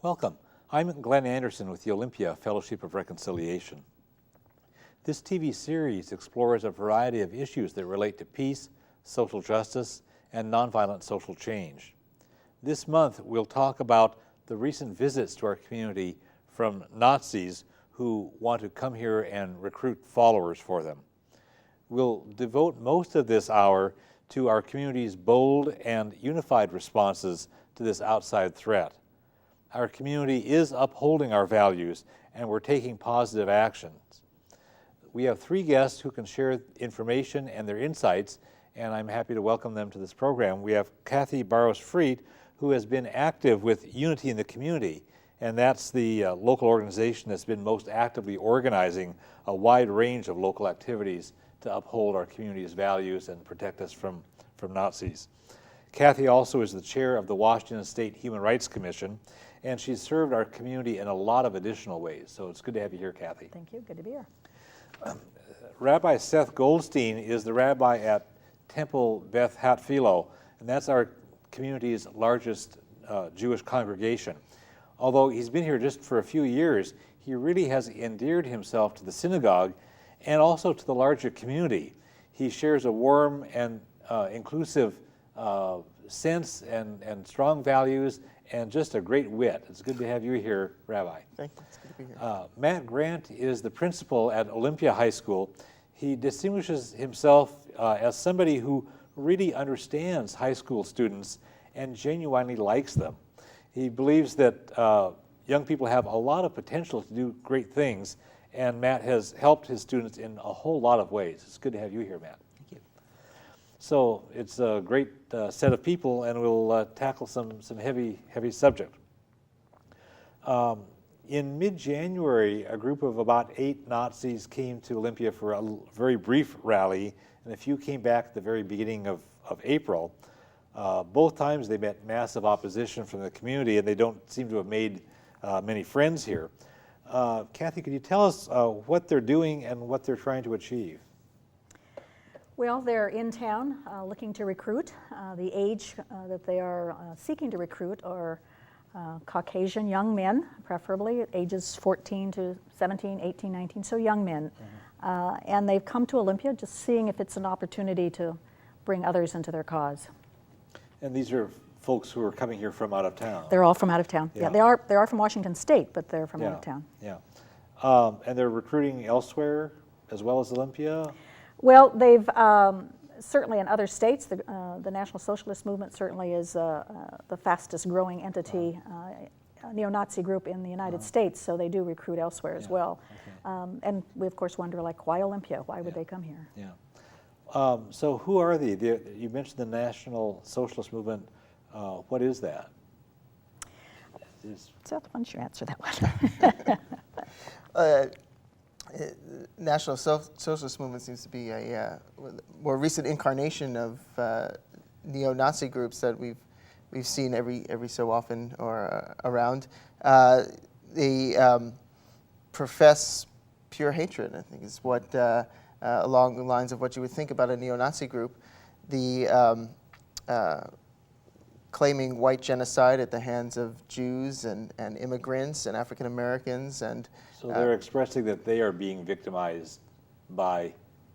Welcome. I'm Glenn Anderson with the Olympia Fellowship of Reconciliation. This TV series explores a variety of issues that relate to peace, social justice, and nonviolent social change. This month, we'll talk about the recent visits to our community from Nazis who want to come here and recruit followers for them. We'll devote most of this hour to our community's bold and unified responses to this outside threat. Our community is upholding our values, and we're taking positive actions. We have three guests who can share information and their insights, and I'm happy to welcome them to this program. We have Kathy Baros Friedt, who has been active with Unity in the Community, and that's the local organization that's been most actively organizing a wide range of local activities to uphold our community's values and protect us from Nazis. Kathy also is the chair of the Washington State Human Rights Commission, and she's served our community in a lot of additional ways. So it's good to have you here, Kathy. Thank you. Good to be here. Rabbi Seth Goldstein is the rabbi at Temple Beth Hatfiloh, and that's our community's largest Jewish congregation. Although he's been here just for a few years, he really has endeared himself to the synagogue and also to the larger community. He shares a warm and inclusive sense and strong values and just a great wit. It's good to have you here, Rabbi. Thank you. It's good to be here. Matt Grant is the principal at Olympia High School. He distinguishes himself as somebody who really understands high school students and genuinely likes them. He believes that young people have a lot of potential to do great things, and Matt has helped his students in a whole lot of ways. It's good to have you here, Matt. Thank you. So it's a great set of people, and we'll tackle some heavy subject. In mid-January, a group of about 8 Nazis came to Olympia for a very brief rally, and a few came back at the very beginning of April. Both times they met massive opposition from the community, and they don't seem to have made many friends here. Kathy, could you tell us what they're doing and what they're trying to achieve? Well, they're in town looking to recruit. The age that they are seeking to recruit are Caucasian young men, preferably at ages 14 to 17, 18, 19, so young men. Mm-hmm. And they've come to Olympia just seeing if it's an opportunity to bring others into their cause. And these are folks who are coming here from out of town. They're all from out of town. Yeah, they are from Washington State, but they're from out of town. Yeah. And they're recruiting elsewhere as well as Olympia? Well, they've certainly in other states. The National Socialist Movement certainly is the fastest growing entity, neo-Nazi group in the United States, so they do recruit elsewhere as well. Okay. And we, of course, wonder, like, why Olympia? Why would they come here? Yeah. So who are they? You mentioned the National Socialist Movement. What is that? Seth, why don't you answer that one? National Socialist Movement seems to be a more recent incarnation of neo-Nazi groups that we've seen every so often or around. They profess pure hatred, I think, is what along the lines of what you would think about a neo-Nazi group. The claiming white genocide at the hands of Jews and immigrants and African Americans, and so they're expressing that they are being victimized by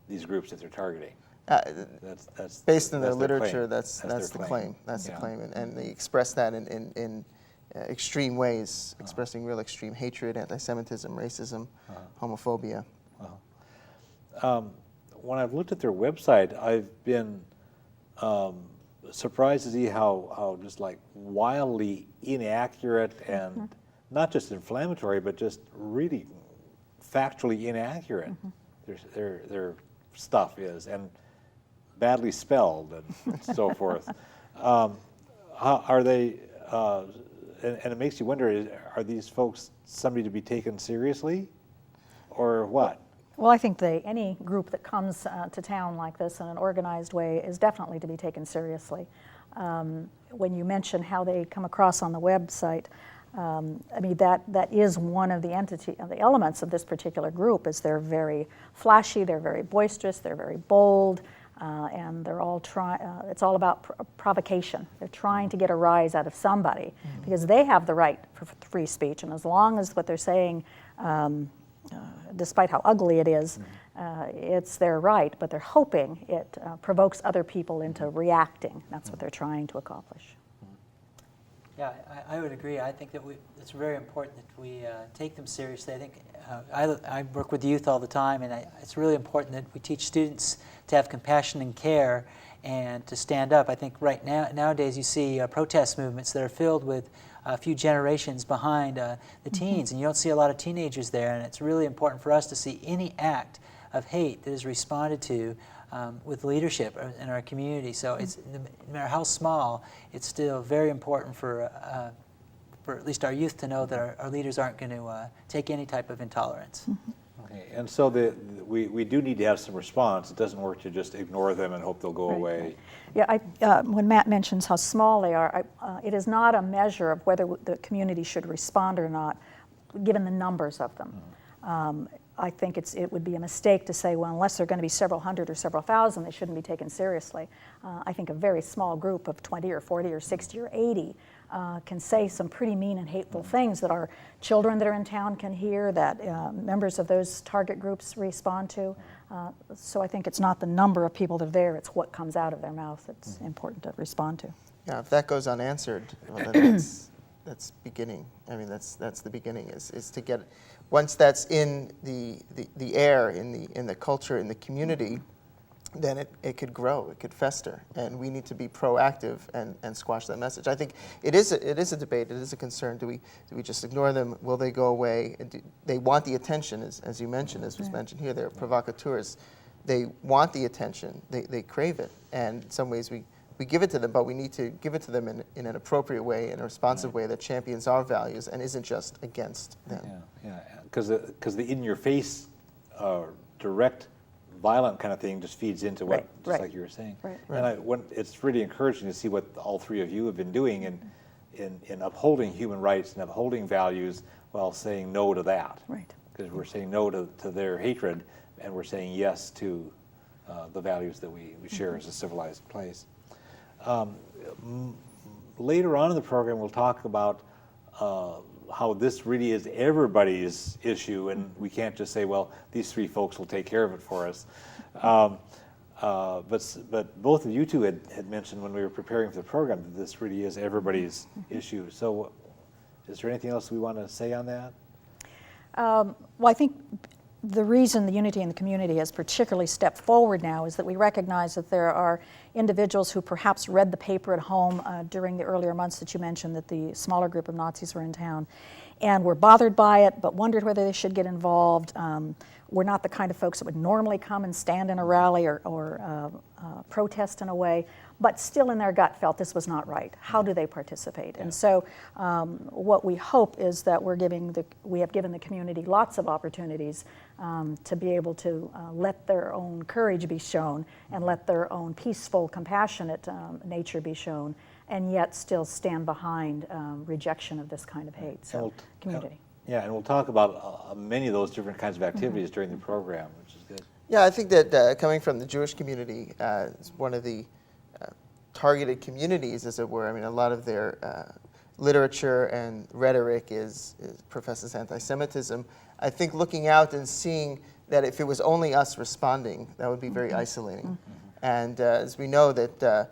these groups that they're targeting. That's based in their literature. That's the claim. That's the claim, and they express that in extreme ways, expressing real extreme hatred, anti-Semitism, racism, homophobia. When I've looked at their website, I've been surprised to see how just like wildly inaccurate and not just inflammatory, but just really factually inaccurate their stuff is, and badly spelled and so forth. How are they? And it makes you wonder: are these folks somebody to be taken seriously, or what? Well, I think any group that comes to town like this in an organized way is definitely to be taken seriously. When you mention how they come across on the website, I mean, that is one of the elements of this particular group. Is they're very flashy, they're very boisterous, they're very bold, and they're all it's all about provocation. They're trying to get a rise out of somebody because they have the right for free speech, and as long as what they're saying, despite how ugly it is, it's their right, but they're hoping it provokes other people into reacting. That's what they're trying to accomplish. Yeah, I would agree. I think that it's very important that we take them seriously. I think I work with youth all the time, and it's really important that we teach students to have compassion and care and to stand up. I think nowadays you see protest movements that are filled with a few generations behind the teens, and you don't see a lot of teenagers there, and it's really important for us to see any act of hate that is responded to with leadership in our community. So it's, no matter how small, it's still very important for at least our youth to know that our leaders aren't going to take any type of intolerance. Okay, and so we do need to have some response. It doesn't work to just ignore them and hope they'll go away. Yeah, when Matt mentions how small they are, it is not a measure of whether the community should respond or not, given the numbers of them. I think it would be a mistake to say, well, unless they're going to be several hundred or several thousand, they shouldn't be taken seriously. I think a very small group of 20 or 40 or 60 or 80 can say some pretty mean and hateful things that our children that are in town can hear, that members of those target groups respond to. So I think it's not the number of people that are there, it's what comes out of their mouth that's important to respond to. Yeah, if that goes unanswered, well, then that's beginning. I mean, that's the beginning, is to get, once that's in the air, in the culture, in the community, then it could grow, it could fester, and we need to be proactive and squash that message. I think it is a debate, it is a concern. Do we just ignore them? Will they go away? And they want the attention, as you mentioned, as was mentioned here. They're provocateurs. They want the attention. They crave it, and in some ways we give it to them, but we need to give it to them in an appropriate way, in a responsive way that champions our values and isn't just against them. Yeah, because the in-your-face, direct, violent kind of thing just feeds into what, like you were saying. And it's really encouraging to see what all three of you have been doing in upholding human rights and upholding values while saying no to that. Because we're saying no to their hatred, and we're saying yes to the values that we share as a civilized place. Later on in the program, we'll talk about how this really is everybody's issue, and we can't just say, well, these three folks will take care of it for us. But both of you two had mentioned when we were preparing for the program that this really is everybody's issue. So is there anything else we want to say on that? Well, I think the reason the Unity in the Community has particularly stepped forward now is that we recognize that there are individuals who perhaps read the paper at home during the earlier months that you mentioned, that the smaller group of Nazis were in town, and were bothered by it, but wondered whether they should get involved. We're not the kind of folks that would normally come and stand in a rally or protest in a way, but still in their gut felt this was not right. How do they participate? And so what we hope is that we have given the community lots of opportunities to be able to let their own courage be shown and let their own peaceful, compassionate nature be shown, and yet still stand behind rejection of this kind of hate. So, community. Yeah, and we'll talk about many of those different kinds of activities during the program, which is good. Yeah, I think that coming from the Jewish community is one of the targeted communities, as it were. I mean, a lot of their literature and rhetoric professes anti-Semitism. I think looking out and seeing that if it was only us responding, that would be very isolating. And as we know that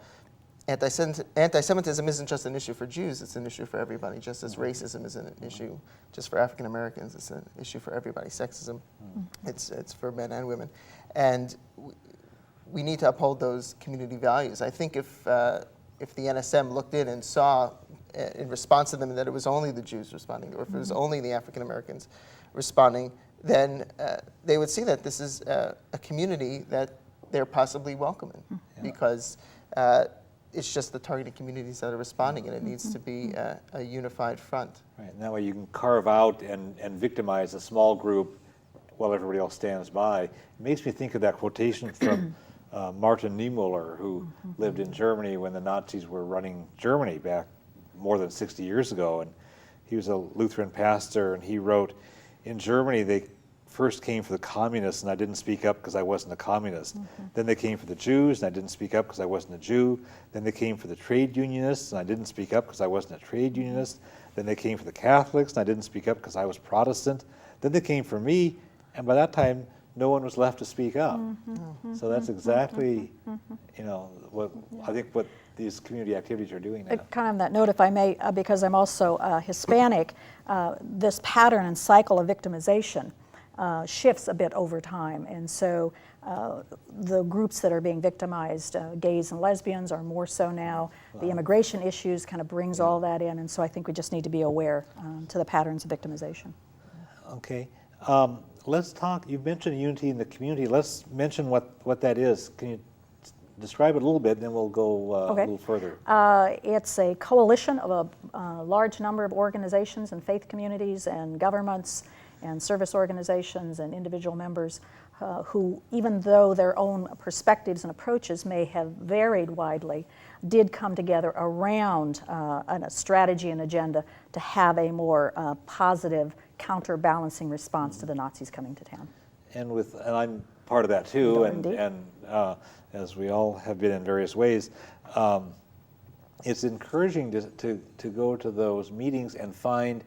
anti-Semitism isn't just an issue for Jews, it's an issue for everybody, just as racism isn't an issue just for African Americans, it's an issue for everybody. Sexism, it's for men and women. And we need to uphold those community values. I think if the NSM looked in and saw in response to them that it was only the Jews responding, or if it was only the African Americans responding, then they would see that this is a community that they're possibly welcoming, because it's just the targeted communities that are responding, and it needs to be a unified front. Right, and that way you can carve out and victimize a small group while everybody else stands by. It makes me think of that quotation from Martin Niemöller, who lived in Germany when the Nazis were running Germany back more than 60 years ago, and he was a Lutheran pastor, and he wrote, in Germany, first came for the communists, and I didn't speak up because I wasn't a communist. Then they came for the Jews, and I didn't speak up because I wasn't a Jew. Then they came for the trade unionists, and I didn't speak up because I wasn't a trade unionist. Then they came for the Catholics, and I didn't speak up because I was Protestant. Then they came for me, and by that time, no one was left to speak up. So that's exactly, what I think what these community activities are doing now. Kind of on that note, if I may, because I'm also Hispanic, this pattern and cycle of victimization shifts a bit over time. And so the groups that are being victimized, gays and lesbians, are more so now. The immigration issues kind of brings all that in. And so I think we just need to be aware to the patterns of victimization. Okay. Let's talk, you mentioned unity in the community. Let's mention what that is. Can you describe it a little bit, and then we'll go a little further. It's a coalition of a large number of organizations and faith communities and governments and service organizations and individual members who, even though their own perspectives and approaches may have varied widely, did come together around a strategy and agenda to have a more positive, counterbalancing response to the Nazis coming to town. And I'm part of that too, Indeed. and as we all have been in various ways, it's encouraging to go to those meetings and find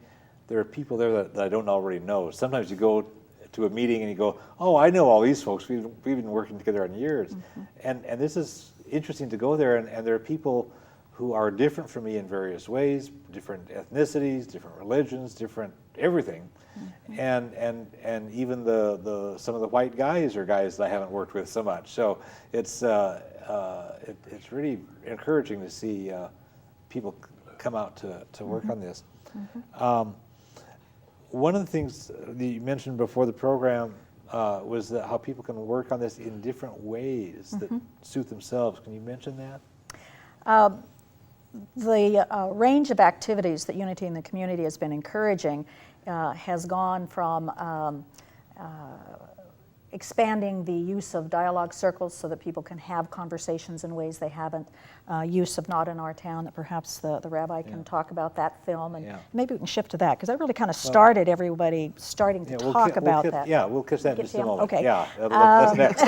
there are people there that I don't already know. Sometimes you go to a meeting and you go, oh, I know all these folks. We've been working together on years. And this is interesting to go there, and there are people who are different from me in various ways, different ethnicities, different religions, different everything. And even some of the white guys are guys that I haven't worked with so much. So it's really encouraging to see people come out to work on this. One of the things that you mentioned before the program was that how people can work on this in different ways that suit themselves. Can you mention that? The range of activities that Unity in the Community has been encouraging has gone from expanding the use of dialogue circles so that people can have conversations in ways they haven't, use of Not in Our Town, that perhaps the rabbi can talk about that film, and maybe we can shift to that, because that really kind of started every starting to talk about that. Yeah, we'll catch that in just a moment. Okay. Yeah, that's next.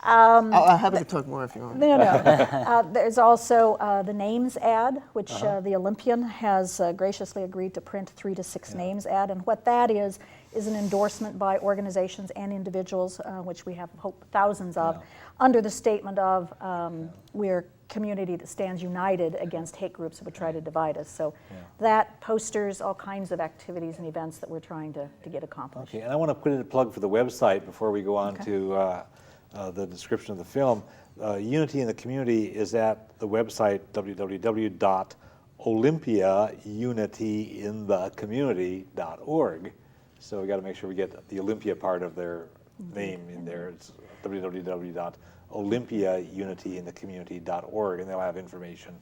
I'll happy to talk more if you want. No. There's also the names ad, which the Olympian has graciously agreed to print 3 to 6 names ad. And what that is an endorsement by organizations and individuals, which we have thousands of, under the statement of we're a community that stands united against hate groups that would try to divide us. So that posters, all kinds of activities and events that we're trying to get accomplished. Okay, and I want to put in a plug for the website before we go on to the description of the film. Unity in the Community is at the website www.olympiaunityinthecommunity.org. So we got to make sure we get the Olympia part of their name in there. It's www.olympiaunityinthecommunity.org, and they'll have information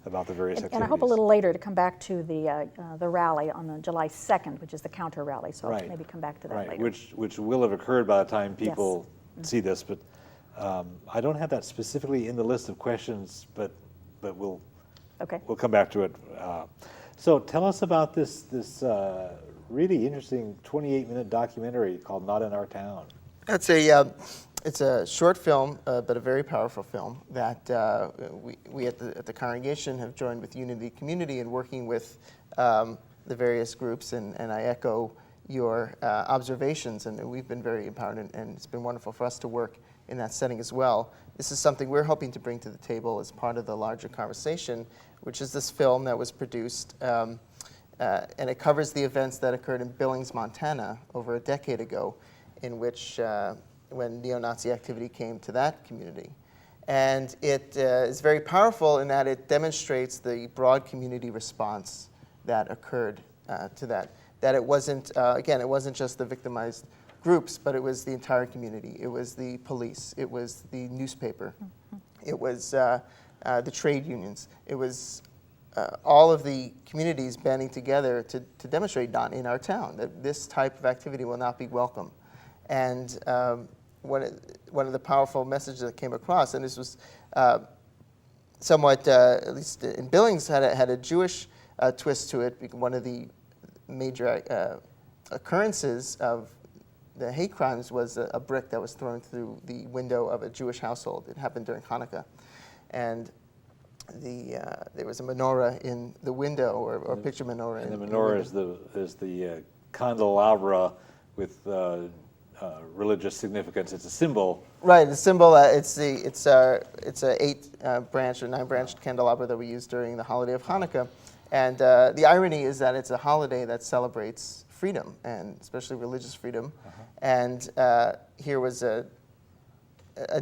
about the various activities. And I hope a little later to come back to the rally on the July 2nd, which is the counter rally. So I'll maybe come back to that later. Which will have occurred by the time people see this, but I don't have that specifically in the list of questions, but we'll come back to it. So tell us about this really interesting 28-minute documentary called Not in Our Town. It's a short film, but a very powerful film that we at the congregation have joined with Unity Community in working with the various groups, and I echo your observations, and we've been very empowered, and it's been wonderful for us to work in that setting as well. This is something we're hoping to bring to the table as part of the larger conversation, which is this film that was produced, and it covers the events that occurred in Billings, Montana over a decade ago, in which when neo-Nazi activity came to that community. And it is very powerful in that it demonstrates the broad community response that occurred to that. That it wasn't, again, it wasn't just the victimized groups, but it was the entire community. It was the police. It was the newspaper. It was the trade unions. It was all of the communities banding together to demonstrate not in our town, that this type of activity will not be welcome. And one of the powerful messages that came across, and this was somewhat, at least in Billings, had a Jewish twist to it. One of the major occurrences of the hate crimes was a brick that was thrown through the window of a Jewish household. It happened during Hanukkah. And there was a menorah in the window, or picture menorah. And in the the menorah window. is the candelabra with religious significance. It's a symbol. Right, the symbol. It's a 8-branch or 9-branched candelabra that we use during the holiday of Hanukkah, and the irony is that it's a holiday that celebrates freedom, and especially religious freedom. And here was a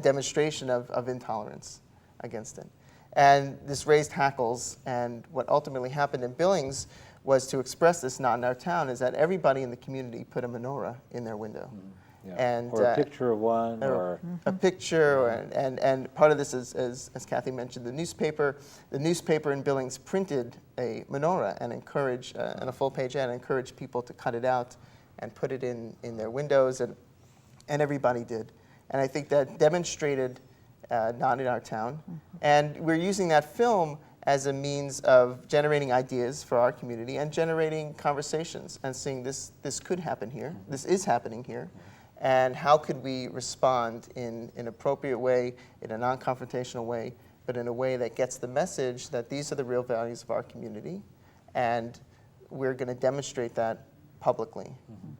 demonstration of intolerance against it. And this raised hackles, and what ultimately happened in Billings was to express this not in our town, is that everybody in the community put a menorah in their window. Yeah. And, or a picture of one, or a picture, and part of this is, as Kathy mentioned, the newspaper. The newspaper in Billings printed a menorah and encouraged, and a full-page ad, encouraged people to cut it out and put it in their windows, and everybody did. And I think that demonstrated not in our town. And we're using that film as a means of generating ideas for our community and generating conversations and seeing this could happen here, this is happening here, and how could we respond in an appropriate way, in a non-confrontational way, but in a way that gets the message that these are the real values of our community, and we're going to demonstrate that publicly.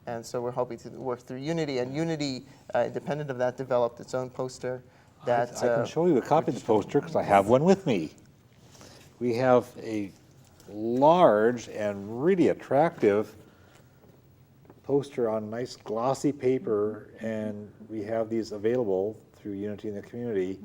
And so we're hoping to work through Unity, and Unity, independent of that, developed its own poster. I can show you a copy of the poster because I have one with me. We have a large and really attractive poster on nice glossy paper, and we have these available through Unity in the Community.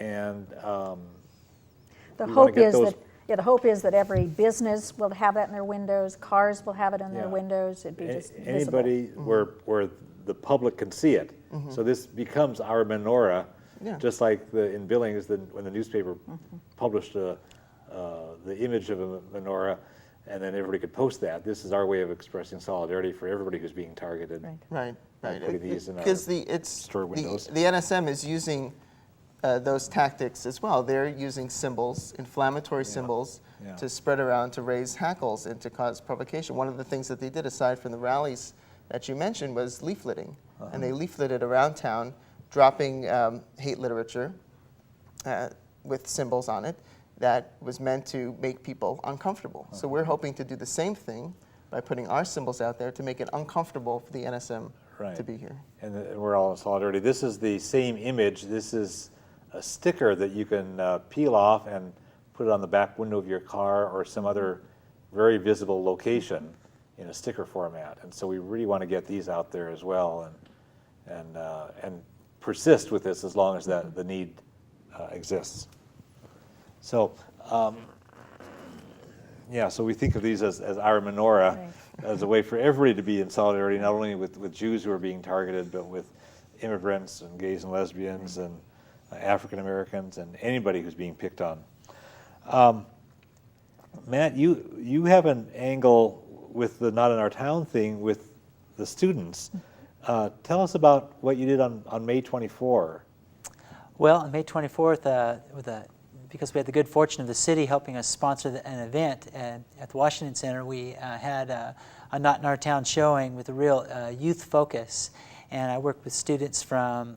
And the hope is that the hope is that every business will have that in their windows, cars will have it in their windows. It'd be just anybody visible. where the public can see it. So this becomes our menorah. Yeah. Just like in Billings, when the newspaper published the image of a menorah, and then everybody could post that. This is our way of expressing solidarity for everybody who's being targeted. Right. Putting these in Because our store windows. The NSM is using those tactics as well. They're using symbols, inflammatory symbols, to spread around, to raise hackles and to cause provocation. One of the things that they did, aside from the rallies that you mentioned, was leafleting. And they leafleted around town, dropping hate literature with symbols on it that was meant to make people uncomfortable. So we're hoping to do the same thing by putting our symbols out there to make it uncomfortable for the NSM to be here. And we're all in solidarity. This is the same image. This is a sticker that you can peel off and put it on the back window of your car or some other very visible location in a sticker format. And so we really want to get these out there as well, and persist with this as long as the need exists. So, so we think of these as our menorah, as a way for everybody to be in solidarity, not only with Jews who are being targeted, but with immigrants and gays and lesbians and African Americans and anybody who's being picked on. Matt, you have an angle with the Not in Our Town thing with the students. Tell us about what you did on May 24. Well, on May 24th, because we had the good fortune of the city helping us sponsor an event at the Washington Center, we had a Not in Our Town showing with a real youth focus. And I worked with students from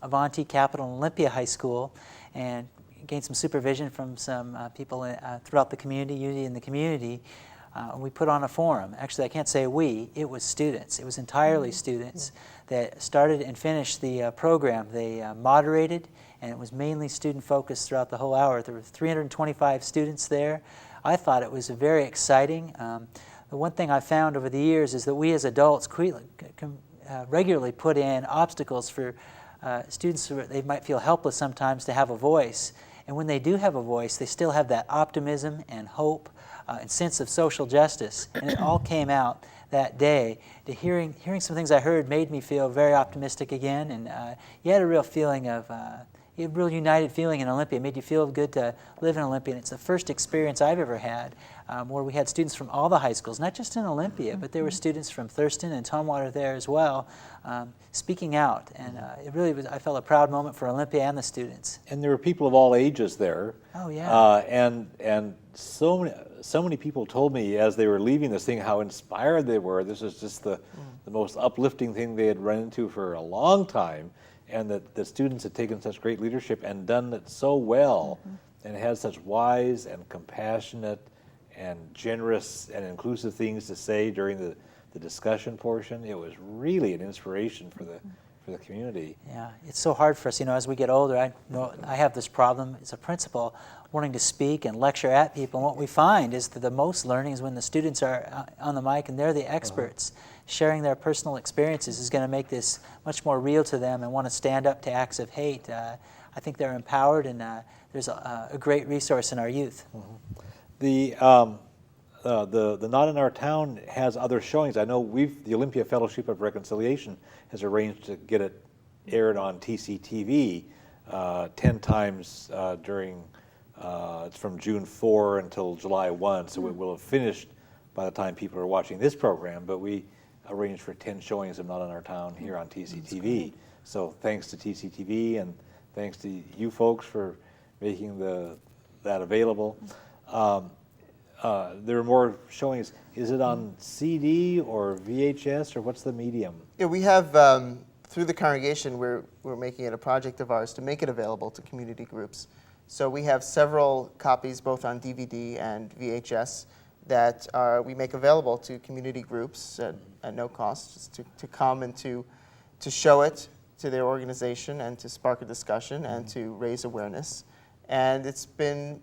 Avanti, Capital, and Olympia High School, and gained some supervision from some people throughout the community, Unity in the community. We put on a forum. Actually, I can't say we, it was students. It was entirely students that started and finished the program. They moderated, and it was mainly student-focused throughout the whole hour. There were 325 students there. I thought it was very exciting. The one thing I found over the years is that we as adults regularly put in obstacles for students who they might feel helpless sometimes to have a voice. And when they do have a voice, they still have that optimism and hope and sense of social justice. And it all came out that day. Hearing some things I heard made me feel very optimistic again. And you had a real feeling of you have a real united feeling in Olympia. It made you feel good to live in Olympia. And it's the first experience I've ever had where we had students from all the high schools, not just in Olympia, but there were students from Thurston and Tumwater there as well, speaking out. And it really was, I felt a proud moment for Olympia and the students. And there were people of all ages there. Oh, yeah. And so many people told me as they were leaving this thing how inspired they were. This was just the most uplifting thing they had run into for a long time, and that the students had taken such great leadership and done it so well, and had such wise and compassionate and generous and inclusive things to say during the discussion portion. It was really an inspiration for the community. Yeah, it's so hard for us, as we get older. I know I have this problem as a principal, wanting to speak and lecture at people. And what we find is that the most learning is when the students are on the mic and they're the experts. Sharing their personal experiences is going to make this much more real to them and want to stand up to acts of hate. I think they're empowered, and there's a great resource in our youth. The Not in Our Town has other showings. I know the Olympia Fellowship of Reconciliation has arranged to get it aired on TCTV 10 times during, it's from June 4 until July 1, so it will have finished by the time people are watching this program, but we arranged for 10 showings of Not in Our Town here on TCTV. So thanks to TCTV and thanks to you folks for making that available. There are more showings. Is it on CD or VHS, or what's the medium? Yeah, we have, through the congregation, we're making it a project of ours to make it available to community groups. So we have several copies, both on DVD and VHS, that we make available to community groups at no cost, just to come and to show it to their organization and to spark a discussion and to raise awareness. And it's been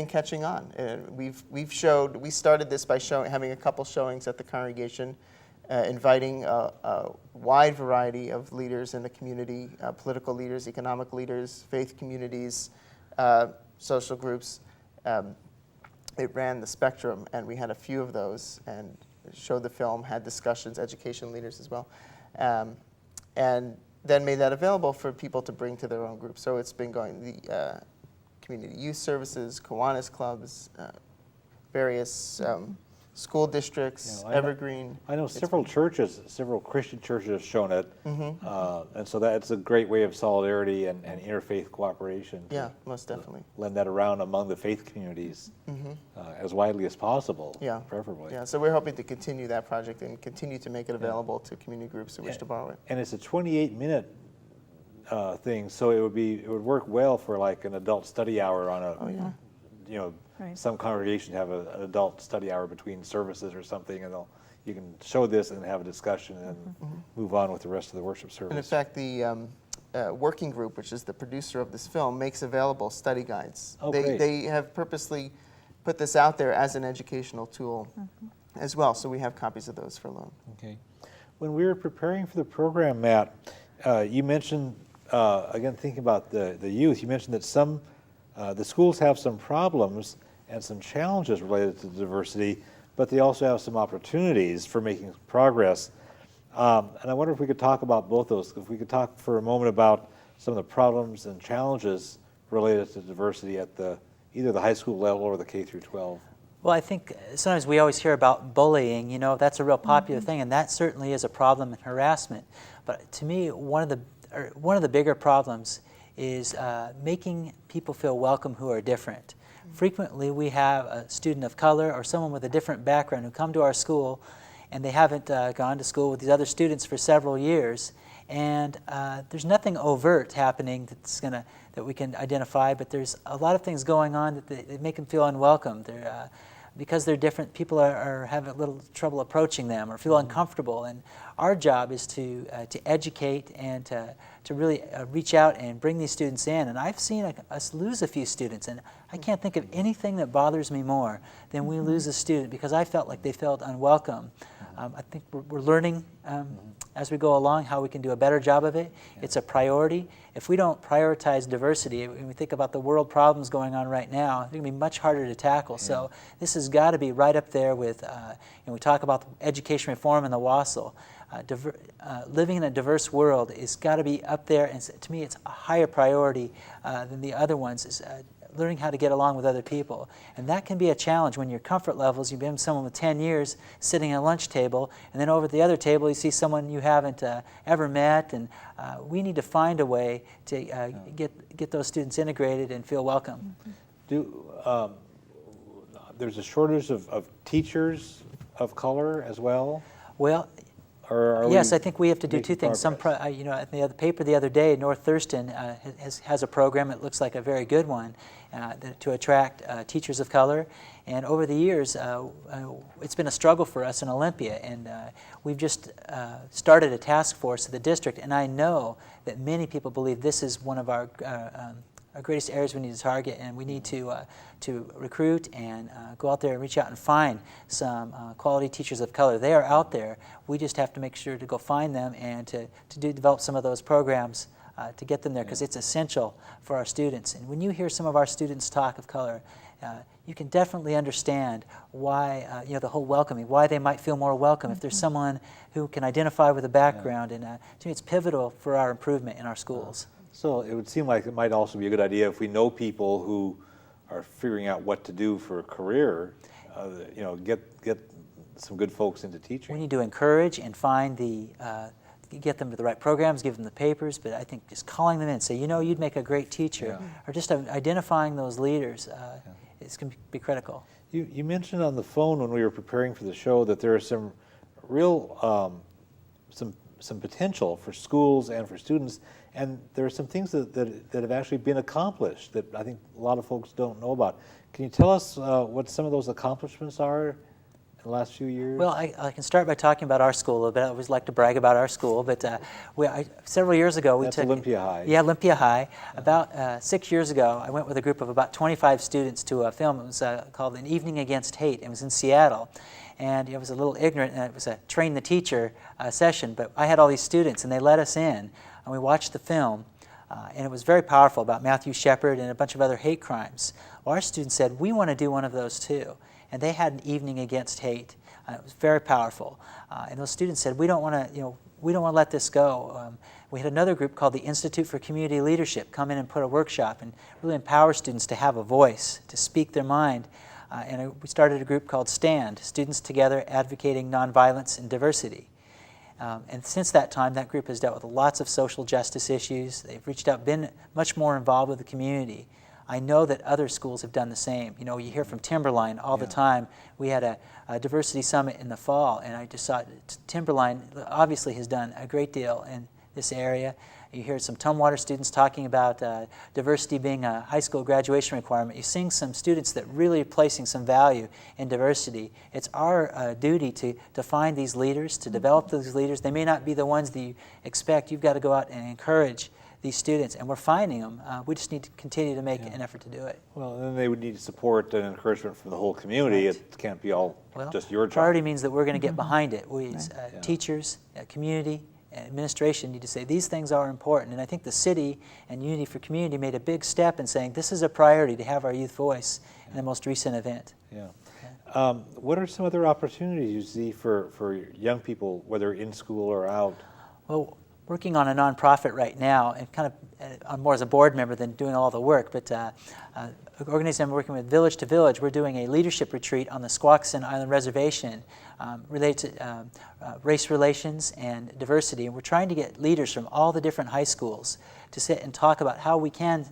catching on. We started this by having a couple showings at the congregation, inviting a wide variety of leaders in the community, political leaders, economic leaders, faith communities, social groups. It ran the spectrum, and we had a few of those, and showed the film, had discussions, education leaders as well, and then made that available for people to bring to their own group. So it's been going, the community youth services, Kiwanis clubs, various school districts, Evergreen. I know several churches, several Christian churches have shown it, and so that's a great way of solidarity and interfaith cooperation. Yeah, most definitely. Lend that around among the faith communities as widely as possible, Yeah, preferably. Yeah, so we're hoping to continue that project and continue to make it available to community groups who wish to borrow it. And it's a 28-minute thing, so it would work well for like an adult study hour on a, Right. some congregations have an adult study hour between services or something, and you can show this and have a discussion and move on with the rest of the worship service. And in fact, the working group, which is the producer of this film, makes available study guides. Oh, great. They have purposely put this out there as an educational tool as well, so we have copies of those for loan. Okay. When we were preparing for the program, Matt, you mentioned, again, thinking about the youth, you mentioned that the schools have some problems and some challenges related to diversity, but they also have some opportunities for making progress. And I wonder if we could talk about both those. If we could talk for a moment about some of the problems and challenges related to diversity at either the high school level or the K through 12. Well, I think sometimes we always hear about bullying. That's a real popular thing, and that certainly is a problem in harassment. But to me, one of the bigger problems is making people feel welcome who are different. Frequently, we have a student of color or someone with a different background who come to our school, and they haven't gone to school with these other students for several years, and there's nothing overt happening that we can identify, but there's a lot of things going on that make them feel unwelcome. Because they're different, people are having a little trouble approaching them or feel uncomfortable, and our job is to educate and to really reach out and bring these students in. And I've seen us lose a few students, and I can't think of anything that bothers me more than we lose a student because I felt like they felt unwelcome. I think we're learning as we go along how we can do a better job of it. It's a priority. If we don't prioritize diversity, when we think about the world problems going on right now, they're going to be much harder to tackle. So this has got to be right up there with, we talk about education reform and the WASL. living in a diverse world is got to be up there, and to me it's a higher priority than the other ones, is learning how to get along with other people. And that can be a challenge when your comfort levels, you've been someone with 10 years sitting at a lunch table, and then over at the other table you see someone you haven't ever met, and we need to find a way to get those students integrated and feel welcome. There's a shortage of teachers of color as well? Well, yes, I think we have to do two things. The paper the other day, North Thurston has a program. It looks like a very good one to attract teachers of color. And over the years, it's been a struggle for us in Olympia. And we've just started a task force at the district. And I know that many people believe this is one of our greatest areas we need to target, and we need to recruit and go out there and reach out and find some quality teachers of color. They are out there. We just have to make sure to go find them and to develop some of those programs to get them there, because it's essential for our students. And when you hear some of our students talk of color, you can definitely understand why, the whole welcoming, why they might feel more welcome if there's someone who can identify with a background. And to me, it's pivotal for our improvement in our schools. So it would seem like it might also be a good idea if we know people who are figuring out what to do for a career, get some good folks into teaching. We need to encourage and find get them to the right programs, give them the papers, but I think just calling them in, say, you'd make a great teacher, or just identifying those leaders is going to be critical. You mentioned on the phone when we were preparing for the show that there are some real, some potential for schools and for students. And there are some things that have actually been accomplished that I think a lot of folks don't know about. Can you tell us what some of those accomplishments are in the last few years? Well, I can start by talking about our school a little bit. I always like to brag about our school, but several years ago we That's took Olympia High. Yeah, Olympia High. About 6 years ago, I went with a group of about 25 students to a film. It was called An Evening Against Hate. It was in Seattle. And it was a little ignorant, and it was a train the teacher session, but I had all these students, and they let us in. And we watched the film, and it was very powerful, about Matthew Shepard and a bunch of other hate crimes. Well, our students said, we want to do one of those too. And they had An Evening Against Hate. It was very powerful. And those students said, we don't want to let this go. We had another group called the Institute for Community Leadership come in and put a workshop and really empower students to have a voice, to speak their mind. And we started a group called STAND, Students Together Advocating Nonviolence and Diversity. And since that time, that group has dealt with lots of social justice issues. They've reached out, been much more involved with the community. I know that other schools have done the same. You hear from Timberline all the time. We had a diversity summit in the fall, and I just saw Timberline obviously has done a great deal in this area. You hear some Tumwater students talking about diversity being a high school graduation requirement. You're seeing some students that really are placing some value in diversity. It's our duty to find these leaders, to develop those leaders. They may not be the ones that you expect. You've got to go out and encourage these students, and we're finding them. We just need to continue to make an effort to do it. Well, then they would need support and encouragement from the whole community. Right. It can't be all just your job. Priority means that we're going to get behind it. We, teachers, community, administration need to say these things are important. And I think the city and Unity for Community made a big step in saying this is a priority to have our youth voice in the most recent event. What are some other opportunities you see for young people, whether in school or out? Well, working on a nonprofit right now, and kind of I'm more as a board member than doing all the work, but an organization I'm working with, Village to Village, we're doing a leadership retreat on the Squaxin Island Reservation related to race relations and diversity. And we're trying to get leaders from all the different high schools to sit and talk about how we can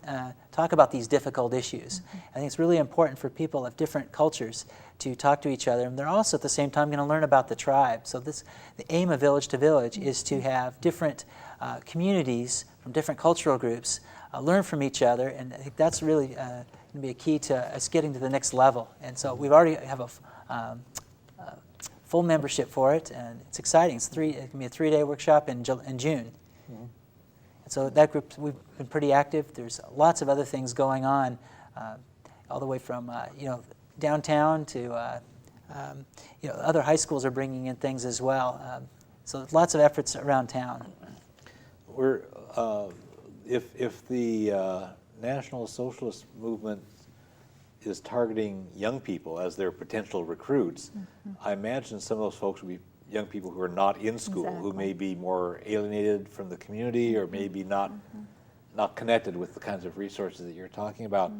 talk about these difficult issues. I think it's really important for people of different cultures to talk to each other, and they're also at the same time going to learn about the tribe. So the aim of Village to Village is to have different communities from different cultural groups learn from each other, and I think that's really going to be a key to us getting to the next level. And so we've already have a full membership for it, and it's exciting. It can be a 3-day workshop in June. Mm-hmm. And so that group, we've been pretty active. There's lots of other things going on, all the way from downtown to other high schools are bringing in things as well. So lots of efforts around town. If the National Socialist Movement is targeting young people as their potential recruits, I imagine some of those folks would be young people who are not in school, who Exactly. may be more alienated from the community or maybe not connected with the kinds of resources that you're talking about.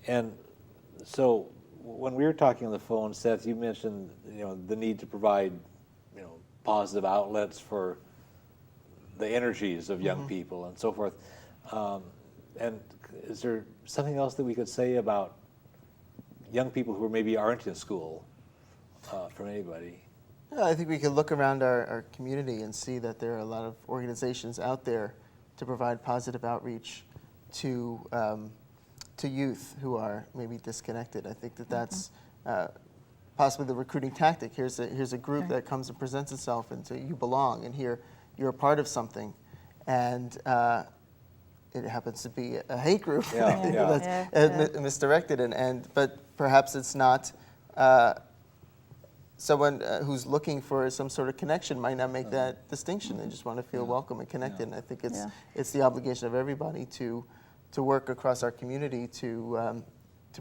And so when we were talking on the phone, Seth, you mentioned the need to provide positive outlets for the energies of young people and so forth. And is there something else that we could say about young people who maybe aren't in school from anybody? Yeah, I think we could look around our community and see that there are a lot of organizations out there to provide positive outreach to youth who are maybe disconnected. I think that that's possibly the recruiting tactic. Here's a group that comes and presents itself, and so you belong, and here you're a part of something, and it happens to be a hate group that's misdirected, but perhaps it's not. Someone who's looking for some sort of connection might not make that distinction. They just want to feel welcome and connected. And I think it's the obligation of everybody to work across our community to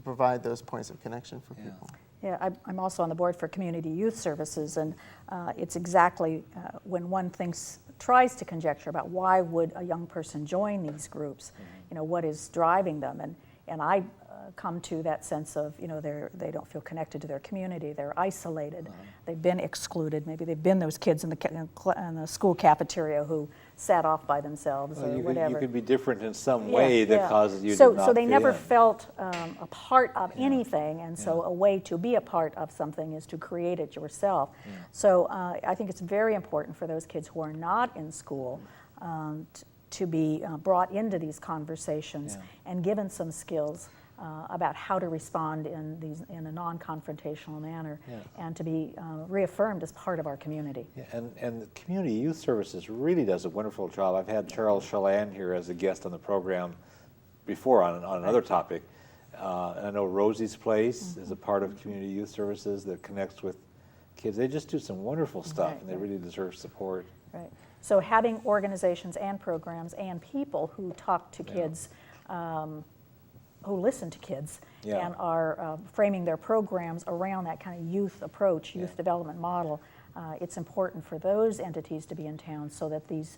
provide those points of connection for people. Yeah, I'm also on the board for Community Youth Services, and it's exactly when one tries to conjecture about why would a young person join these groups, what is driving them, and I come to that sense of they don't feel connected to their community, they're isolated, they've been excluded, maybe they've been those kids in the school cafeteria who sat off by themselves or whatever. You could be different in some way that causes you to not So they fit never in. felt a part of anything, and so a way to be a part of something is to create it yourself. So I think it's very important for those kids who are not in school to be brought into these conversations and given some skills about how to respond in a non-confrontational manner, and to be reaffirmed as part of our community. Yeah, and the Community Youth Services really does a wonderful job. I've had Charles Chalan here as a guest on the program before on another topic. And I know Rosie's Place is a part of Community Youth Services that connects with kids. They just do some wonderful stuff, and they really deserve support. Right. So having organizations and programs and people who talk to kids, who listen to kids and are framing their programs around that kind of youth approach, youth development model, it's important for those entities to be in town so that these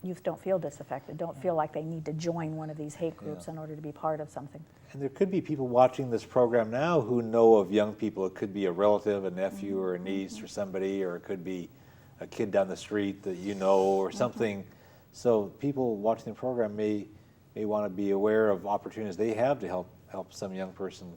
youth don't feel disaffected, don't feel like they need to join one of these hate groups in order to be part of something. And there could be people watching this program now who know of young people. It could be a relative, a nephew or a niece or somebody, or it could be a kid down the street that you know or something. So people watching the program may want to be aware of opportunities they have to help some young person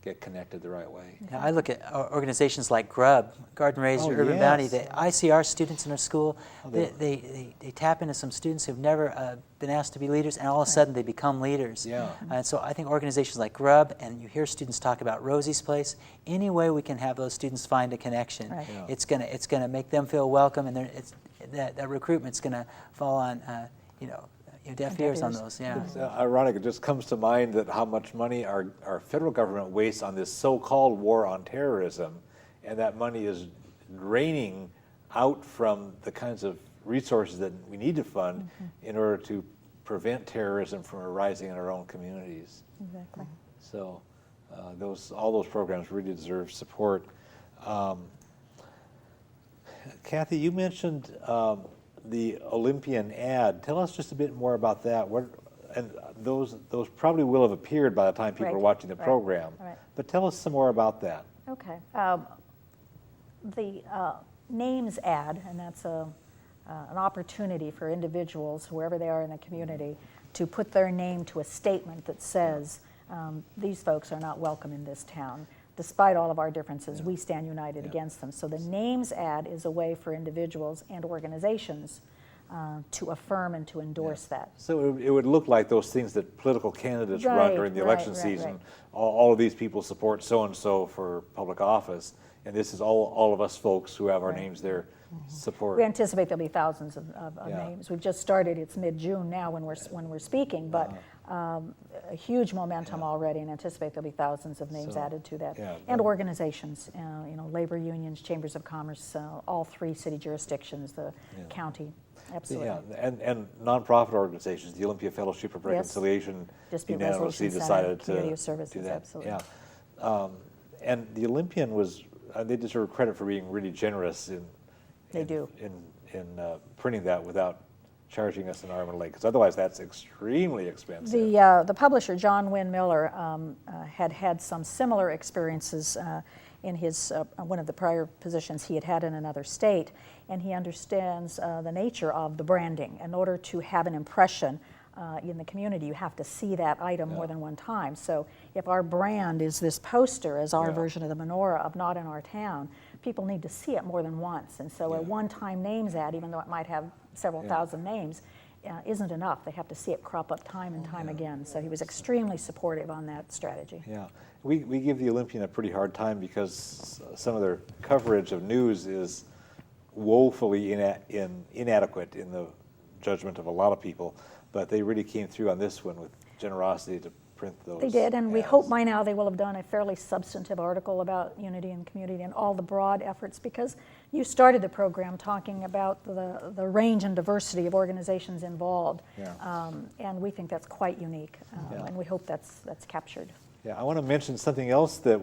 get connected the right way. Now, I look at organizations like GRUB, Garden Raised Urban Bounty. The ICR students in our school, they tap into some students who've never been asked to be leaders, and all of a sudden they become leaders. Yeah. And so I think organizations like GRUB, and you hear students talk about Rosie's Place, any way we can have those students find a connection, it's gonna make them feel welcome, and that recruitment's gonna fall on deaf ears on those. Yeah. It's ironic. It just comes to mind that how much money our federal government wastes on this so-called war on terrorism, and that money is draining out from the kinds of resources that we need to fund in order to prevent terrorism from arising in our own communities. Exactly. So all those programs really deserve support. Kathy, you mentioned the Olympian ad. Tell us just a bit more about that. And those probably will have appeared by the time people are watching the program. Right. But tell us some more about that. Okay. The names ad, and that's an opportunity for individuals, whoever they are in the community, to put their name to a statement that says, these folks are not welcome in this town. Despite all of our differences, we stand united against them. So the names ad is a way for individuals and organizations to affirm and to endorse that. So it would look like those things that political candidates run during the election season. Right. All of these people support so-and-so for public office, and this is all of us folks who have our names there support. We anticipate there'll be thousands of names. We've just started. It's mid-June now when we're speaking, but a huge momentum already, and anticipate there'll be thousands of names added to that. And organizations, labor unions, chambers of commerce, all 3 city jurisdictions, the county. Absolutely. Yeah, and nonprofit organizations, the Olympia Fellowship of Reconciliation, Dispute unanimously Resolution decided Center, to Services, do that. absolutely. Yeah, and the Olympian was they deserve credit for being really generous in printing that without charging us an arm and a leg, because otherwise that's extremely expensive. The publisher, John Wynne Miller, had some similar experiences in his one of the prior positions he had had in another state, and he understands the nature of the branding. In order to have an impression in the community, you have to see that item more than one time. So if our brand is this poster, as our version of the menorah of Not in Our Town, people need to see it more than once. And so a one-time names ad, even though it might have several thousand names, isn't enough. They have to see it crop up time and time again. So he was extremely supportive on that strategy. Yeah, we give the Olympian a pretty hard time because some of their coverage of news is woefully inadequate in the judgment of a lot of people. But they really came through on this one with generosity to print those. They did, and we ads. hope by now they will have done a fairly substantive article about unity and community and all the broad efforts, because you started the program talking about the range and diversity of organizations involved, and we think that's quite unique, and we hope that's captured. Yeah, I want to mention something else that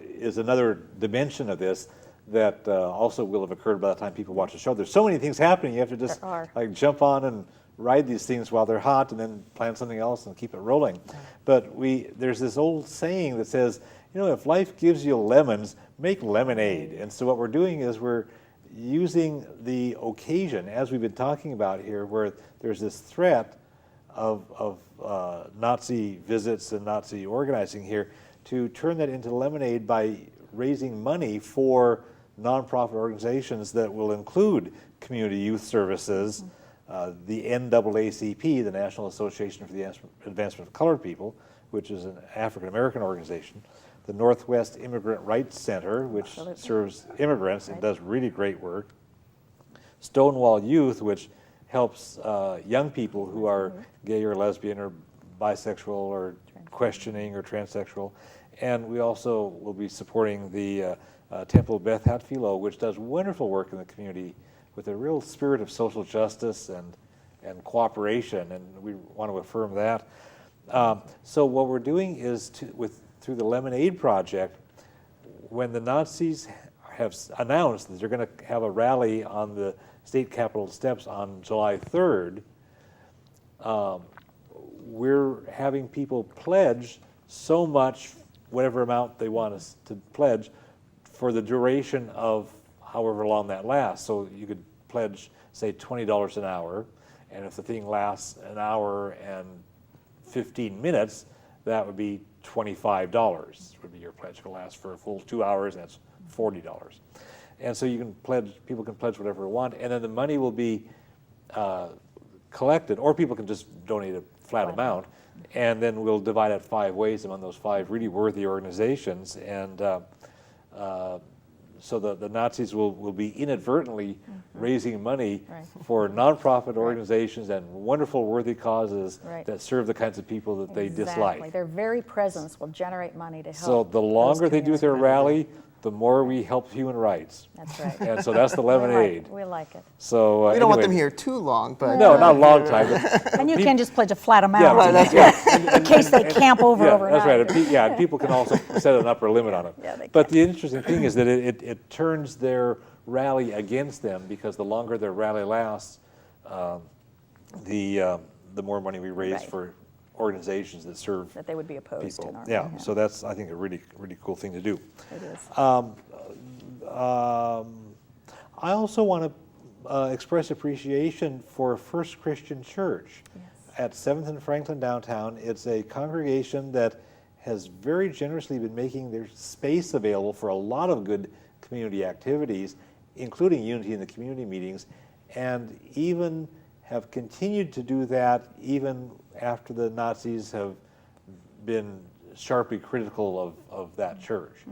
is another dimension of this that also will have occurred by the time people watch the show. There's so many things happening, you have to just like jump on and ride these things while they're hot and then plan something else and keep it rolling. But there's this old saying that says, if life gives you lemons, make lemonade. And so what we're doing is we're using the occasion, as we've been talking about here, where there's this threat of Nazi visits and Nazi organizing here, to turn that into lemonade by raising money for nonprofit organizations that will include community youth services, the NAACP, the National Association for the Advancement of Colored People, which is an African-American organization, the Northwest Immigrant Rights Center, which serves immigrants and does really great work, Stonewall Youth, which helps young people who are gay or lesbian or bisexual or questioning or transsexual, and we also will be supporting the Temple of Beth Hatfiloh, which does wonderful work in the community with a real spirit of social justice and cooperation, and we want to affirm that. So what we're doing is, through the Lemonade Project, when the Nazis have announced that they're going to have a rally on the state capitol steps on July 3rd, we're having people pledge so much, whatever amount they want us to pledge, for the duration of however long that lasts. So you could pledge, say, $20 an hour, and if the thing lasts an hour and 15 minutes, that would be $25 would be your pledge. It will last for a full 2 hours, and that's $40. And so you can pledge, people can pledge whatever they want, and then the money will be collected, or people can just donate a flat amount, and then we'll divide it 5 ways among those 5 really worthy organizations, and so the Nazis will be inadvertently raising money for nonprofit organizations and wonderful, worthy causes that serve the kinds of people that they dislike. Their very presence will generate money to help. So the longer they do their rally, the more we help human rights. That's right. And so that's the lemonade. We like it. So we don't want them here too long, but no, not a long time. And you can just pledge a flat amount in case they camp overnight. That's right. And people can also set an upper limit on it. But the interesting thing is that it turns their rally against them, because the longer their rally lasts, the more money we raise for organizations that serve that they would be opposed people. To normally, yeah, so that's, I think, a really, really cool thing to do. It is. I also want to express appreciation for First Christian Church at 7th and Franklin downtown. It's a congregation that has very generously been making their space available for a lot of good community activities, including Unity in the Community meetings, and even have continued to do that even after the Nazis have been sharply critical of that church.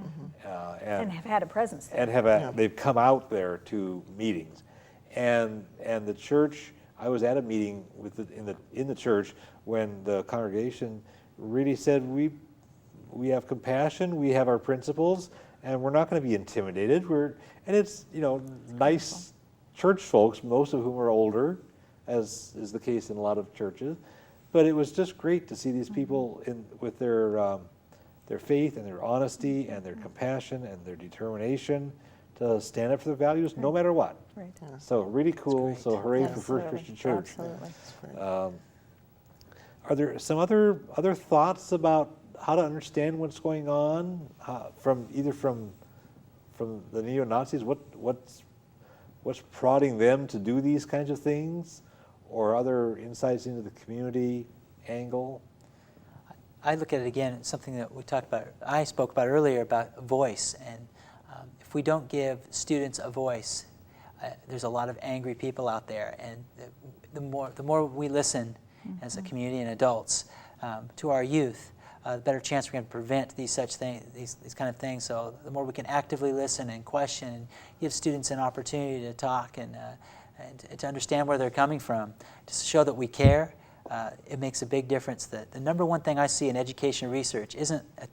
And have had a presence there. And they've come out there to meetings. And the church, I was at a meeting in the church when the congregation really said, we have compassion, we have our principles, and we're not going to be intimidated. And it's, nice church folks, most of whom are older, as is the case in a lot of churches. But it was just great to see these people with their their faith and their honesty and their compassion and their determination to stand up for their values no matter what. Right. So really cool. great. So hooray for First Absolutely. Christian Church. Absolutely. Are there some other thoughts about how to understand what's going on from the neo-Nazis? What's prodding them to do these kinds of things, or other insights into the community angle? I look at it again, it's something that I spoke about earlier about voice, and if we don't give students a voice, there's a lot of angry people out there, and the more we listen as a community and adults to our youth, the better chance we're going to prevent these kind of things. So the more we can actively listen and question and give students an opportunity to talk and to understand where they're coming from, to show that we care, it makes a big difference. The number one thing I see in education research isn't a